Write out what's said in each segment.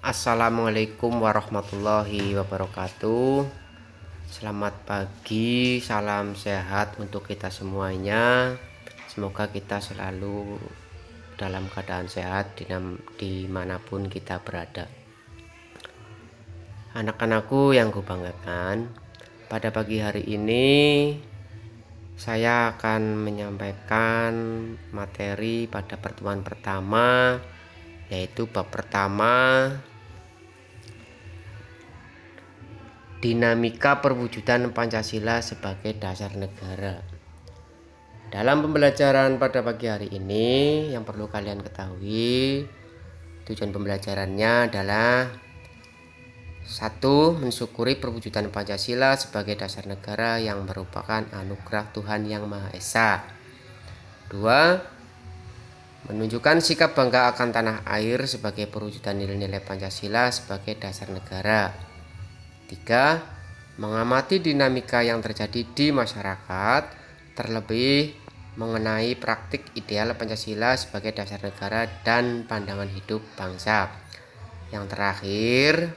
Assalamualaikum warahmatullahi wabarakatuh. Selamat pagi, salam sehat untuk kita semuanya. Semoga kita selalu dalam keadaan sehat dimanapun kita berada. Anak-anakku yang kubanggakan, pada pagi hari ini saya akan menyampaikan materi pada pertemuan pertama, yaitu bab pertama, dinamika perwujudan Pancasila sebagai dasar negara. Dalam pembelajaran pada pagi hari ini, yang perlu kalian ketahui, tujuan pembelajarannya adalah: 1. Mensyukuri perwujudan Pancasila sebagai dasar negara yang merupakan anugerah Tuhan Yang Maha Esa. 2. Menunjukkan sikap bangga akan tanah air sebagai perwujudan nilai-nilai Pancasila sebagai dasar negara. 3. Mengamati dinamika yang terjadi di masyarakat, terlebih mengenai praktik ideal Pancasila sebagai dasar negara dan pandangan hidup bangsa. Yang terakhir,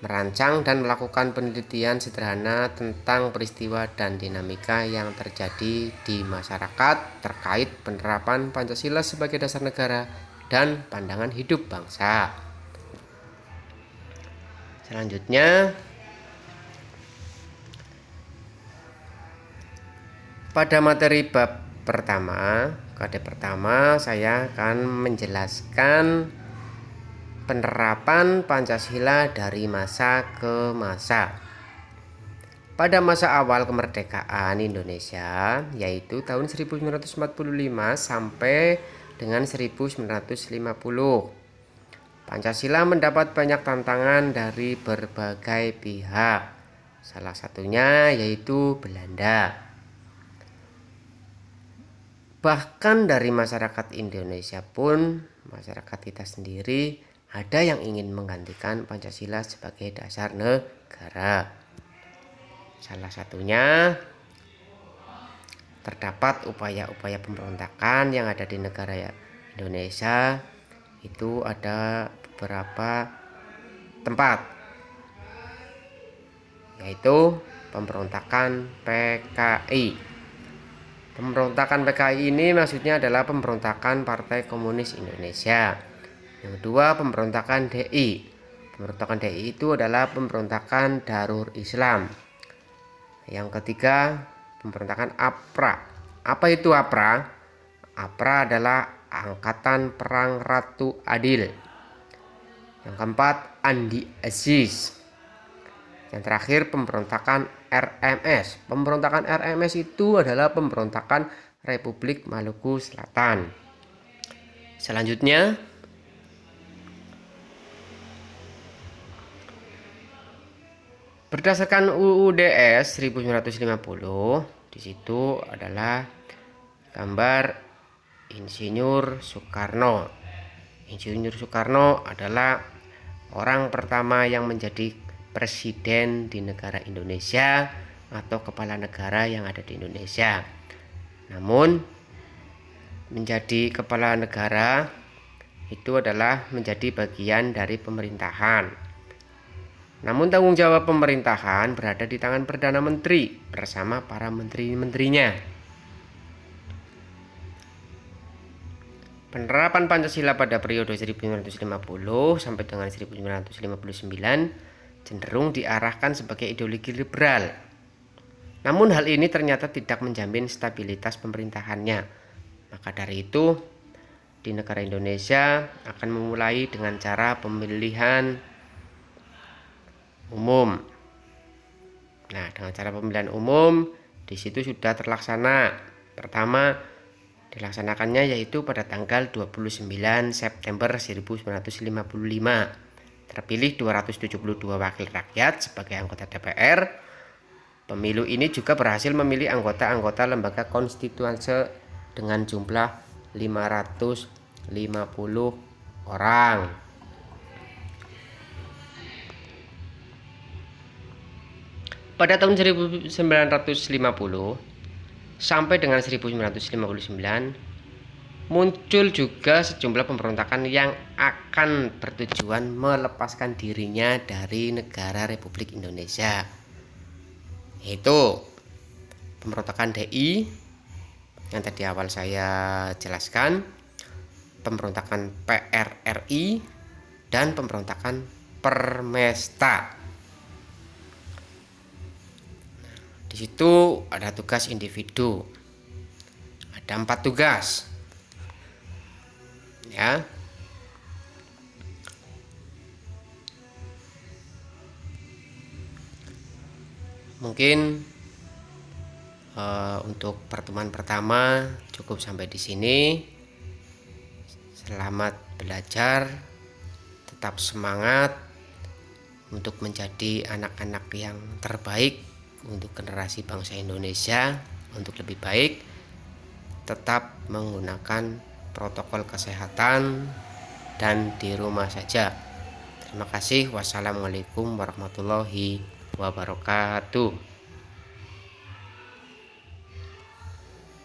merancang dan melakukan penelitian sederhana tentang peristiwa dan dinamika yang terjadi di masyarakat terkait penerapan Pancasila sebagai dasar negara dan pandangan hidup bangsa. Selanjutnya, pada materi bab pertama, KD pertama, saya akan menjelaskan penerapan Pancasila dari masa ke masa. Pada masa awal kemerdekaan Indonesia, yaitu tahun 1945 sampai dengan 1950, Pancasila mendapat banyak tantangan dari berbagai pihak. Salah satunya yaitu Belanda. Bahkan dari masyarakat Indonesia pun, masyarakat kita sendiri, ada yang ingin menggantikan Pancasila sebagai dasar negara. Salah satunya terdapat upaya-upaya pemberontakan yang ada di negara Indonesia. Itu ada beberapa tempat, yaitu pemberontakan PKI. Pemberontakan PKI ini maksudnya adalah pemberontakan Partai Komunis Indonesia. Yang kedua, pemberontakan DI. Pemberontakan DI itu adalah pemberontakan Darul Islam. Yang ketiga, pemberontakan APRA. Apa itu APRA? APRA adalah Angkatan Perang Ratu Adil. Yang keempat, Andi Aziz. Yang terakhir, pemberontakan RMS. Pemberontakan RMS itu adalah pemberontakan Republik Maluku Selatan. Selanjutnya, berdasarkan UUDS 1950, di situ adalah gambar Insinyur Soekarno. Insinyur Soekarno adalah orang pertama yang menjadi presiden di negara Indonesia atau kepala negara yang ada di Indonesia. Namun, menjadi kepala negara itu adalah menjadi bagian dari pemerintahan. Namun tanggung jawab pemerintahan berada di tangan Perdana Menteri bersama para menteri-menterinya. Penerapan Pancasila pada periode 1950 sampai dengan 1959 cenderung diarahkan sebagai ideologi liberal. Namun hal ini ternyata tidak menjamin stabilitas pemerintahannya. Maka dari itu, di negara Indonesia akan memulai dengan cara pemilihan umum. Nah, dengan cara pemilihan umum di situ sudah terlaksana. Pertama, dilaksanakannya yaitu pada tanggal 29 September 1955. Terpilih 272 wakil rakyat sebagai anggota DPR. Pemilu ini juga berhasil memilih anggota-anggota lembaga konstituante dengan jumlah 550 orang. Pada tahun 1950 sampai dengan 1959, muncul juga sejumlah pemberontakan yang akan bertujuan melepaskan dirinya dari negara Republik Indonesia, yaitu pemberontakan DI yang tadi awal saya jelaskan, pemberontakan PRRI, dan pemberontakan Permesta. Di situ ada tugas individu, ada 4 tugas, ya. Mungkin untuk pertemuan pertama cukup sampai di sini. Selamat belajar, tetap semangat untuk menjadi anak-anak yang terbaik untuk generasi bangsa Indonesia, untuk lebih baik. Tetap menggunakan protokol kesehatan dan di rumah saja. Terima kasih. Wassalamualaikum warahmatullahi wabarakatuh.